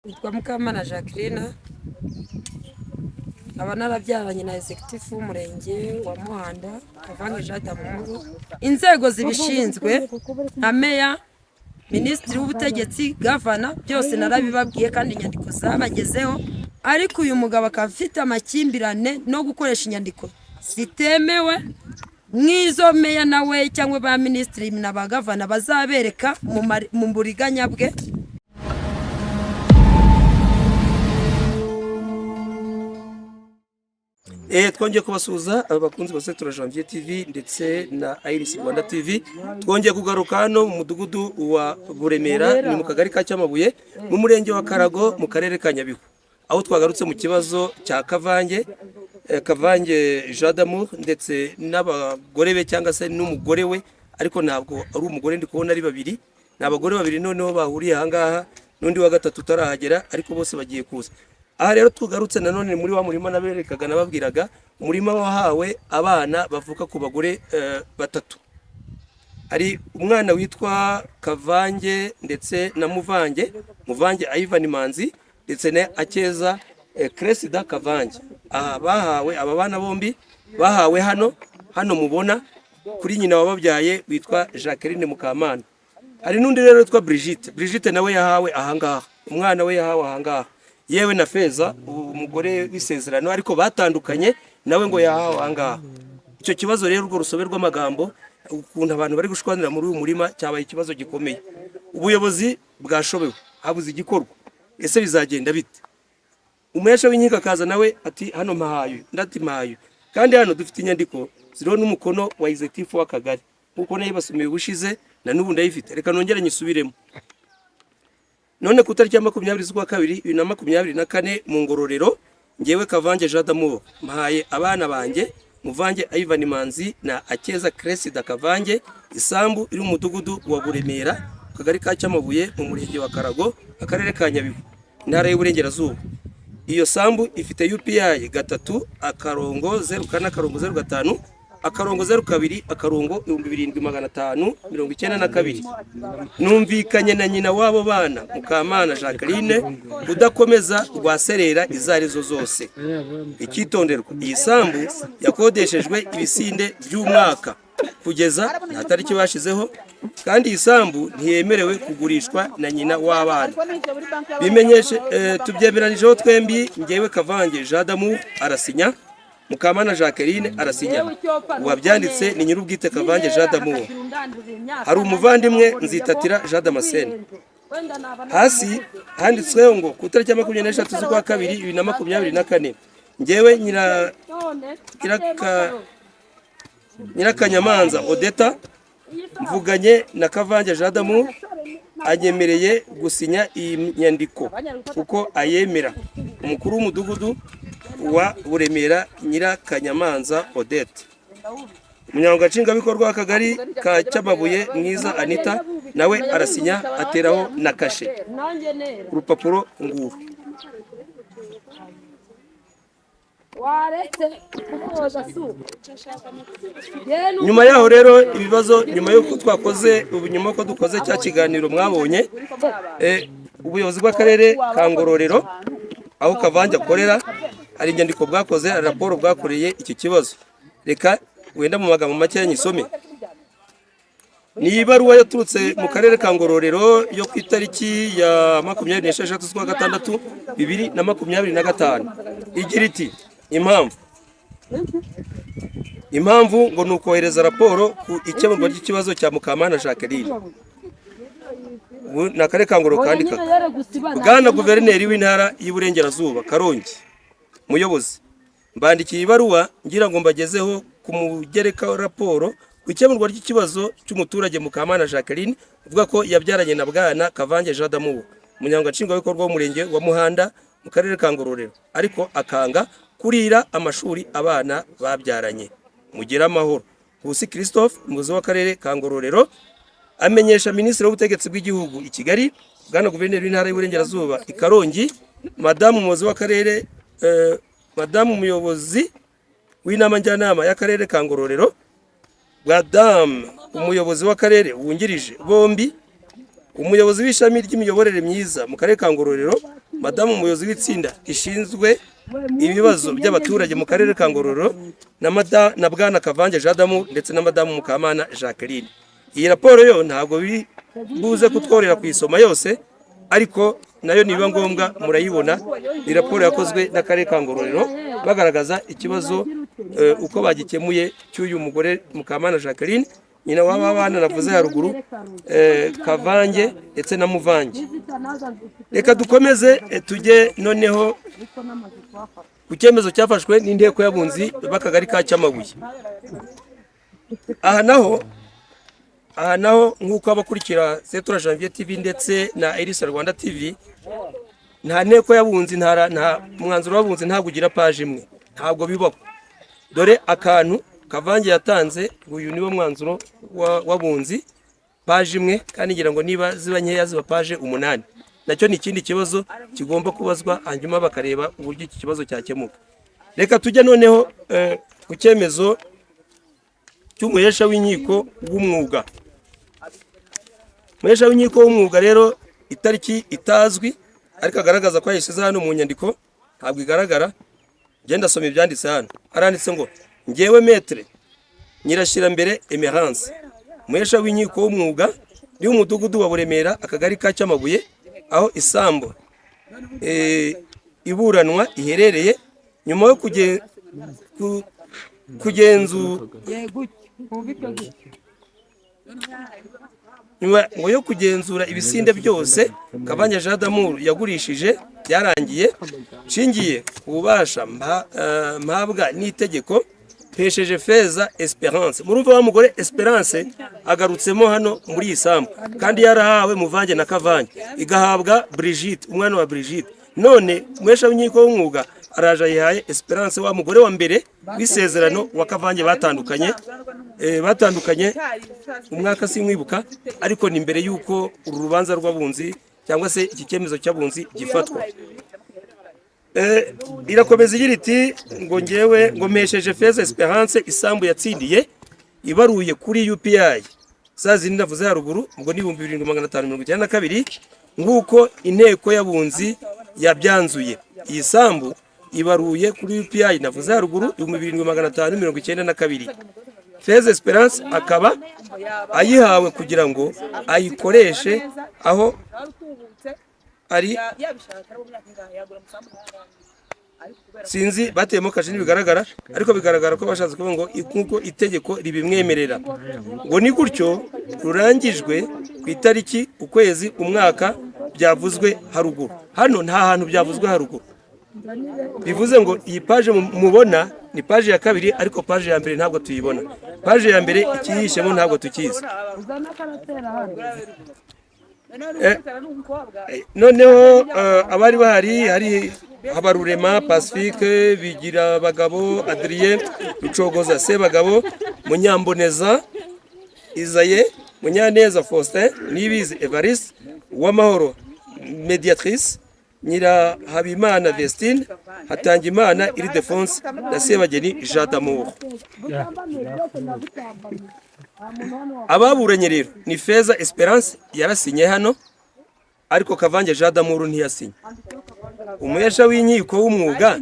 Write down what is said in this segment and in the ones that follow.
Nitwa Mukamana Jacqueline aba narabyaranye na executive w'umurenge wa Muhanda Kavange Jean d'Amour. Inzego zibishinzwe nka meya, minisitiri w'ubutegetsi, gavana, byose narabibabwiye kandi inyandiko zabagezeho, ariko uyu mugabo akaba afite amakimbirane no gukoresha inyandiko zitemewe nk'izo meya nawe cyangwa ba minisitiri na ba gavana bazabereka mu buriganya bwe. Twongeye kubasuhuza abakunzi ba Sector Janvier TV ndetse na Iris Rwanda TV. Twongeye kugaruka hano mu mudugudu wa Buremera, ni mu kagari ka Cyamabuye, mu murenge wa Karago, mu karere ka Nyabihu, aho twagarutse mu kibazo cya Kavange Jean d'Amour ndetse n'abagore be cyangwa se n'umugore we, ariko ntabwo ari umugore, ndi kubona ari babiri, n'abagore babiri noneho bahuriye aha ngaha, n'undi wa gatatu utarahagera, ariko bose bagiye kuza. Aha rero tugarutse nanone muri wa murima naberekaga nababwiraga, umurima wahawe abana bavuka ku bagore batatu. Hari umwana witwa Kavange ndetse na Muvange Ivan Manzi ndetse na Akeza Cresida Kavange. Aha bahawe, aba bana bombi bahawe hano mubona kuri nyina wababyaye witwa Jacqueline Mukamana. Hari n'undi rero witwa Brigitte nawe yahawe ahangaha, umwana we yahawe ahangaha, yewe na Feza umugore w'isezerano, ariko batandukanye nawe ngo yahawe ahangaha. Icyo kibazo rero, urwo rusobe rw'amagambo, ukuntu abantu bari gushwanira muri uyu murima, cyabaye ikibazo gikomeye. Ubuyobozi bwashobewe, habuze igikorwa. Ese bizagenda bite? Umuhesha w'inkiko akaza nawe ati hano mpahaye, ndati mpahaye, kandi hano dufite inyandiko ziriho n'umukono wa executive w'akagari, kuko nayo basomeye ubushize na n'ubu ndayifite. Reka nongere nyisubiremo. None ku itariki ya 20/2/2024 mu Ngororero, ngewe Kavange Jean d'Amour mpaye abana banjye Muvange Ivan Manzi na Akeza Cresida Kavange isambu iri mu mudugudu wa Buremera, kagari ka Cyamabuye, mu murenge wa Karago, akarere ka Nyabihu, intara y'Uburengerazuba. Iyo sambu ifite UPI 3/04/05/02/27/2592. Numvikanye na nyina wabo bana Mukamana Jacqueline udakomeza rwaserera izarizo zose. Ikitonderwa, iyi sambu yakodeshejwe ibisinde by'umwaka kugeza na tariki bashizeho, kandi iyi sambu ntiyemerewe kugurishwa na nyina w'abana. Bimenyeshe tubyemeranijeho twembi, ngewe Kavange Jean d'Amour arasinya, Mukamana Jacqueline arasinya. Uwabyanditse ni nyir'ubwite Kavange Jean d'Amour. Hari umuvandimwe Nzitatira Jean Damascene. Hasi handitsweho ngo ku itariki ya 23/2/2024 ngewe Nyirakanyamanza Odeta mvuganye na Kavange Jean d'Amour, anyemereye gusinya iyi nyandiko kuko ayemera. Umukuru w'umudugudu wa Buremera Nyirakanyamanza Odeta. Umunyamabanga nshingwabikorwa w'akagari ka Cyamabuye Mwiza Anita nawe arasinya, ateraho na kashe. Urupapuro nguru. Nyuma yaho rero ibibazo, nyuma yuko twakoze nyuma ko dukoze cya kiganiro mwabonye, ubuyobozi bw'akarere ka Ngororero aho Kavange akorera, hari inyandiko bwakoze, raporo bwakoreye iki kibazo. Reka wenda mu magambo make nyisome. Ni ibaruwa yaturutse mu karere ka Ngororero yo ku itariki ya 26/6/2025 igira iti impamvu ngo nuko kohereza raporo ku ikemurwa ry'ikibazo cya Mukamana Jacqueline. Na kare ka Ngororero kandi Bwana Guverineri w'intara y'Uburengerazuba Karongi, muyobozi, mbandikiye ibaruwa ngira ngo mbagezeho ku mugereka raporo ku ikemurwa ry'ikibazo cy'umuturage Mukamana Jacqueline uvuga ko yabyaranye na Bwana Kavange Jean d'Amour, umunyamabanga nshingwabikorwa w'umurenge wa Muhanda mu karere ka Ngororero, ariko akanga kurira amashuri abana babyaranye. Mugira amahoro. Nkusi Christophe, umuyobozi w'akarere ka Ngororero, amenyesha minisitiri w'ubutegetsi bw'igihugu i Kigali, Bwana Guverineri w'intara y'Uburengerazuba i Karongi, Madamu umuyobozi w'akarere, Madamu umuyobozi w'inama njyanama y'akarere ka Ngororero, Madamu umuyobozi w'akarere wungirije bombi, umuyobozi w'ishami ry'imiyoborere myiza mu karere ka Ngororero, madamu umuyobozi w'itsinda rishinzwe ibibazo by'abaturage mu karere ka Ngororero na bwana Kavange Jean d'Amour ndetse na madamu Mukamana Jacqueline. Iyi raporo yo ntabwo buze kutworera kuyisoma yose, ariko nayo niba ngombwa murayibona. Iyi raporo yakozwe n'akarere ka Ngororero bagaragaza ikibazo uko bagikemuye cy'uyu mugore Mukamana Jacqueline, nyina w'aba bana navuze haruguru, Kavange ndetse na Muvange. Reka dukomeze tujye noneho ku cyemezo cyafashwe n'inteko y'abunzi b'akagari ka Cyamabuye. Aha naho nk'uko abakurikira Setura Janvier TV ndetse na Elisa Rwanda TV, nta nteko y'abunzi, nta mwanzuro w'abunzi ntabwo ugira paje imwe, ntabwo bibaho. Dore akantu Kavange yatanze, uyu niwo mwanzuro w'abunzi, paje imwe, kandi ngira ngo niba ziba nkeya ziba paje 8. Nacyo ni ikindi kibazo kigomba kubazwa, hanyuma bakareba uburyo iki kibazo cyakemuka. Reka tujye noneho ku cyemezo cy'umuhesha w'inkiko w'umwuga. Umuhesha w'inkiko w'umwuga rero itariki itazwi, ariko agaragaza ko yashyize hano mu nyandiko, ntabwo igaragara. Genda soma ibyanditse hano. Aranditse ngo ngewe Maître Nyirashyirambere Emerance, umuhesha w'inkiko w'umwuga w'umudugudu wa Buremera, akagari ka Cyamabuye, aho isambu iburanwa iherereye, nyuma yo kugenzura ibisinde byose Kavange Jean d'Amour yagurishije byarangiye, nshingiye ku bubasha mpabwa n'itegeko, mpesheje Feza Esperance. Murumva wa mugore Esperance agarutsemo hano muri iyi sambu, kandi yarahawe Muvange na Kavange, igahabwa Brigitte, umwana wa Brigitte. None umuhesha w'inkiko w'umwuga araje ayihaye Esperance, wa mugore wa mbere w'isezerano wa Kavange. Batandukanye umwaka simwibuka, ariko ni mbere y'uko uru rubanza rw'abunzi cyangwa se iki cyemezo cy'abunzi gifatwa. Irakomeza igira iti ngo ngewe ngo mpesheje Feza Esperance isambu yatsindiye ibaruye kuri UPI zazindi navuze haruguru, ngo ni 2592 nk'uko inteko y'abunzi yabyanzuye. Iyi sambu ibaruye kuri UPI navuze haruguru 2592. Feza Esperance akaba ayihawe kugira ngo ayikoreshe aho ari, sinzi bateyemo kaje ntibigaragara, ariko bigaragara ko bashatse kuvuga ngo nkuko itegeko ribimwemerera. Ngo ni gutyo rurangijwe ku itariki, ukwezi, umwaka byavuzwe haruguru. Hano nta hantu byavuzwe haruguru. Bivuze ngo iyi paje mubona ni paje ya kabiri, ariko paje ya mbere ntabwo tuyibona. Paje ya mbere ikiyishemo ntabwo tukizi. Noneho abari bahari hari Habarurema Pacifique, Bigira Bagabo Adrien, Rucogoza Sebagabo, Munyamboneza Isaye, Munyaneza Faustin, Nibizi Evariste, Uwamahoro Mediatrice, Nyira Habimana Vestine, Hatangimana Ildefonse na Sebageni Jean d'Amour. Ababuranye rero ni Feza Esperance yarasinye hano, ariko Kavange Jean d'Amour ntiyasinye. Umuhesha w'inkiko w'umwuga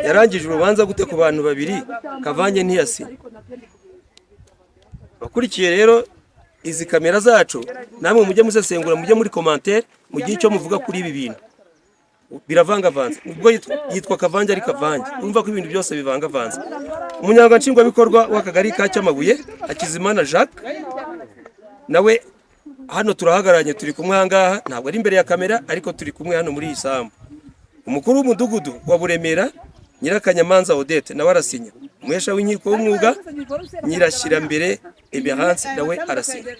yarangije urubanza gute ku bantu babiri, Kavange ntiyasinye? Bakurikiye rero izi kamera zacu, namwe mujye musesengura, mujye muri commentaire, mujye icyo muvuga kuri ibi bintu. Biravangavanze. Ubwo yitwa Kavange ari Kavange, urumva ko ibintu byose bivangavanze. Umunyamabanga nshingwabikorwa w'akagari ka Cyamabuye Hakizimana Jacques, nawe hano turahagaranye, turi kumwe ahangaha, ntabwo ari imbere ya kamera, ariko turi kumwe hano muri iyi sambu. Umukuru w'umudugudu wa Buremera Nyirakanyamanza Odette nawe arasinya. Umuhesha w'inkiko w'umwuga Nyirashyirambere Emerance nawe arasinya.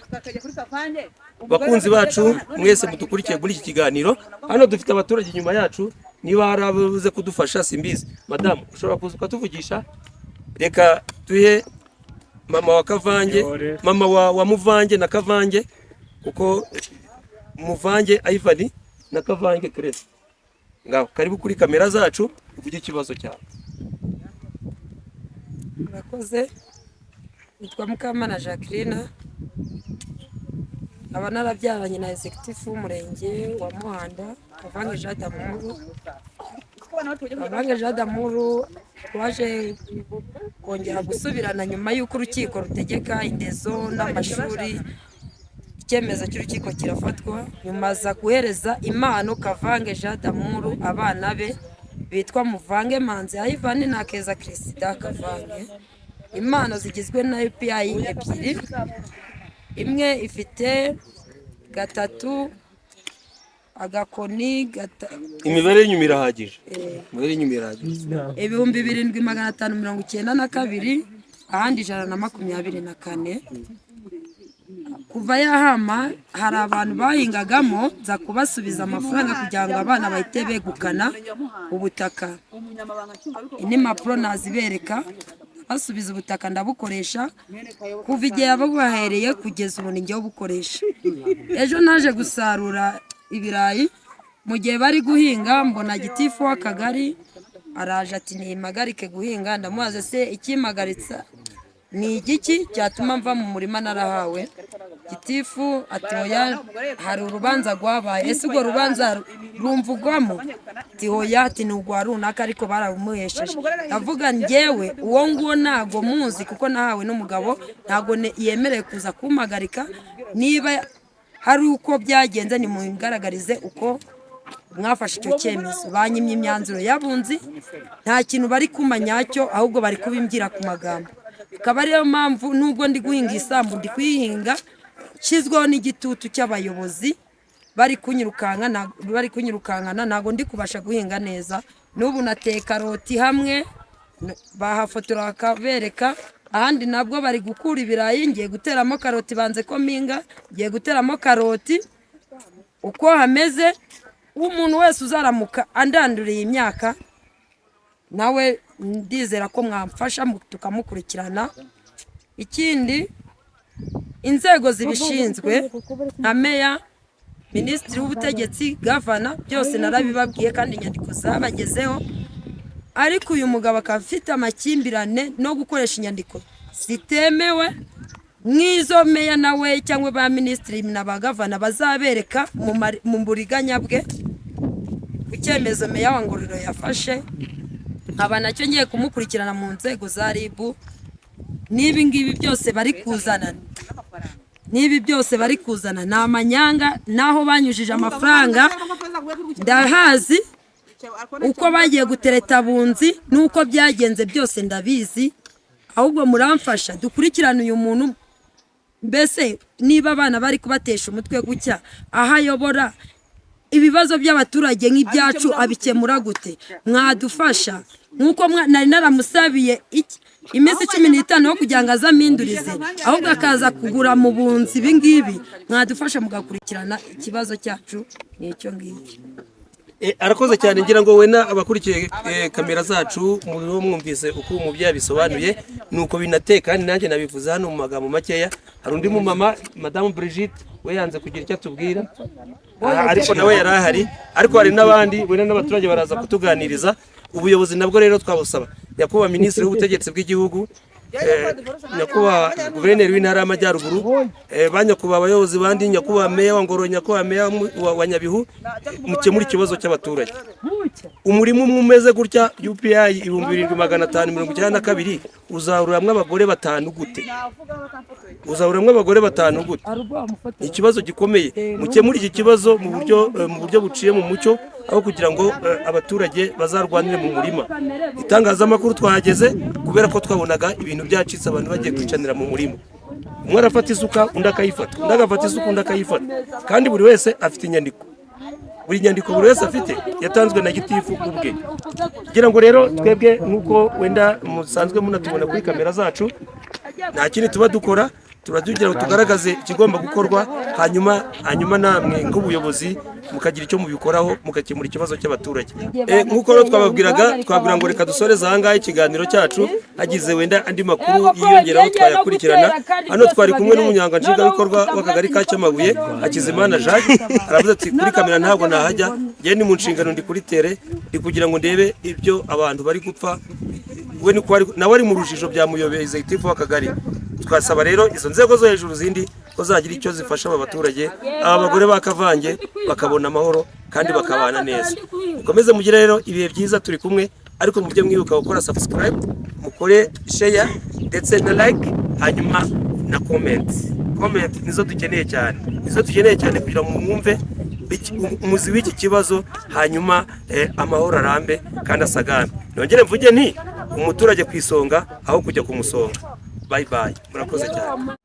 Bakunzi bacu mwese mudukurikiye muri iki kiganiro, hano dufite abaturage inyuma yacu, niba harabuze kudufasha simbizi. Madamu ushobora kuza ukatuvugisha? Reka tuhe mama wa Kavange, mama wa Muvange na Kavange, kuko Muvange Ivan na Kavange Crest. Ngaho karibu kuri kamera zacu uvuge ikibazo cyawe. Murakoze. Nitwa Mukamana Jacqueline, nkaba narabyaranye na executive w'umurenge wa Muhanda Kavange Jean d'Amour. Kavange Jean d'Amour twaje kongera gusubirana nyuma y'uko urukiko rutegeka indezo n'amashuri. Icyemezo cy'urukiko kirafatwa, nyuma aza guhereza impano Kavange Jean d'Amour abana be bitwa Muvange Manzi Ivan na Keza Christa Kavange. Impano zigizwe na UPI ebyiri, imwe ifite 3 agakoni imibare y'inyuma irahagije. Imibare y'inyuma irahagije. 7592 ahandi 124. Kuva yahama hari abantu bahingagamo za kubasubiza amafaranga kugira ngo abana bahite begukana ubutaka. Ini mapro nazibereka basubiza ubutaka ndabukoresha kuva igihe yabahereye kugeza ubu njye bukoresha. Ejo naje gusarura ibirayi mu gihe bari guhinga mbona gitifu w'akagari araje ati nimagarike guhinga. Ndamubaza se ikimagaritsa ni igiki cyatuma mva mu murima narahawe? Gitifu ati oya hari urubanza rwabaye. Ese urwo rubanza rumvugwamo? Ati oya, ati nugwa runaka ariko barabumuhesheje. Avuga njyewe uwo nguwo ntago muzi kuko nahawe n'umugabo, ntago yemereye kuza kumagarika. Niba hari uko byagenze ni mugaragarize uko mwafashe icyo cyemezo. Banyimye imyanzuro y'abunzi, nta kintu bari kumanyacyo ahubwo bari kubimbwira ku magambo. Akaba ariyo mpamvu nubwo ndi guhinga isambu ndi kuyihinga kizweho n'igitutu cy'abayobozi bari kunyirukankana ntago ndi kubasha guhinga neza. N'ubu nateye karoti hamwe bahafotora bakabereka, ahandi nabwo bari gukura ibirayi. Ngiye guteramo karoti, banze ko mpinga, ngiye guteramo karoti. Uko hameze umuntu wese uzaramuka andanduriye imyaka nawe ndizera ko mwamfasha tukamukurikirana. Ikindi inzego zibishinzwe nka meya, minisitiri w'ubutegetsi, gavana, byose narabibabwiye kandi inyandiko zabagezeho. Ariko uyu mugabo akafite amakimbirane no gukoresha inyandiko zitemewe nk'izo meya nawe cyangwa ba minisitiri na ba gavana bazabereka mu buriganya bwe. Icyemezo meya wa Ngororero yafashe nkaba nacyo ngiye kumukurikirana mu nzego za RIB. N'ibi ngibi byose bari kuzana ni amanyanga, naho banyujije amafaranga ndahazi, uko bagiye gutereta abunzi nuko byagenze byose ndabizi. Ahubwo muramfasha dukurikirana uyu muntu, mbese niba abana bari kubatesha umutwe gucya aho ayobora ibibazo by'abaturage nk'ibyacu abikemura gute? Mwadufasha nkuko nari naramusabiye iminsi 15 yo kugira ngo azamindurize, ahubwo akaza kugura mu bunzi. Ibingibi mwadufasha mugakurikirana ikibazo cyacu n'icyo ngicyo. Arakoze cyane. Ngira ngo wena abakurikiye kamera zacu mwumvise uko umubyeyi bisobanuye, nuko binateka kandi nanjye nabivuze hano mu magambo makeya. Hari undi mu mama Madame Brigitte we yanze kugira icyo atubwira, ariko nawe yarahari. Ariko hari n'abandi wena n'abaturage baraza kutuganiriza. Ubuyobozi nabwo rero twabusaba nyakubahwa minisitiri w'ubutegetsi bw'igihugu, nyakubahwa guverineri w'intara y'Amajyaruguru, banyakubahwa abayobozi bandi, nyakubahwa meya wa Ngororero, nyakubahwa meya wa Nyabihu, mukemura ikibazo cy'abaturage. Umurimo umeze gutya UPI 7592 uzahuramwe abagore 5 gute? Ikibazo gikomeye. Mukemura iki kibazo mu buryo buciye mu mucyo, aho kugira ngo abaturage bazarwanire mu murima. Itangazamakuru twahageze kubera ko twabonaga ibintu byacitse, abantu bagiye kwicanira mu murima. Umwe arafata isuka undi akayifata, undi agafata isuka undi akayifata, kandi buri wese afite inyandiko. Buri nyandiko buri wese afite yatanzwe na gitifu ubwe. Kugira ngo rero twebwe nkuko wenda musanzwe munatubona kuri kamera zacu, nta kindi tuba dukora, turadugira ngo tugaragaze ikigomba gukorwa, hanyuma namwe nk'ubuyobozi mukagira icyo mubikoraho, mugakemura ikibazo cy'abaturage. Nkuko rero twababwira ngo reka dusoreze aha ngaha ikiganiro cyacu. Hagize wenda andi makuru yiyongeraho twayakurikirana. Hano twari kumwe n'umunyanga nshingwabikorwa w'akagari ka Cyamabuye, Hakizimana Jacques. Aravuze ati kuri kamera ntabwo nahajya, njye ni mu nshingano ndi kuri tere, ndi kugira ngo ndebe ibyo abantu bari gupfa. We nawe ari mu rujijo byamuyobeye executive w'akagari. Twasaba rero izo nzego zo hejuru zindi ko zagira icyo zifasha aba baturage, aba bagore ba Kavange bakabona amahoro kandi bakabana neza. Mukomeze mugire rero ibihe byiza, turi kumwe, ariko mujye mwibuka gukora subscribe, mukore share ndetse na like, hanyuma na comment nizo dukeneye cyane, kugira ngo mwumve umuzi w'iki kibazo, hanyuma amahoro arambe kandi asagane. Nongere mvuge nti umuturage ku isonga aho kujya kumusonga. Bye bye, murakoze cyane.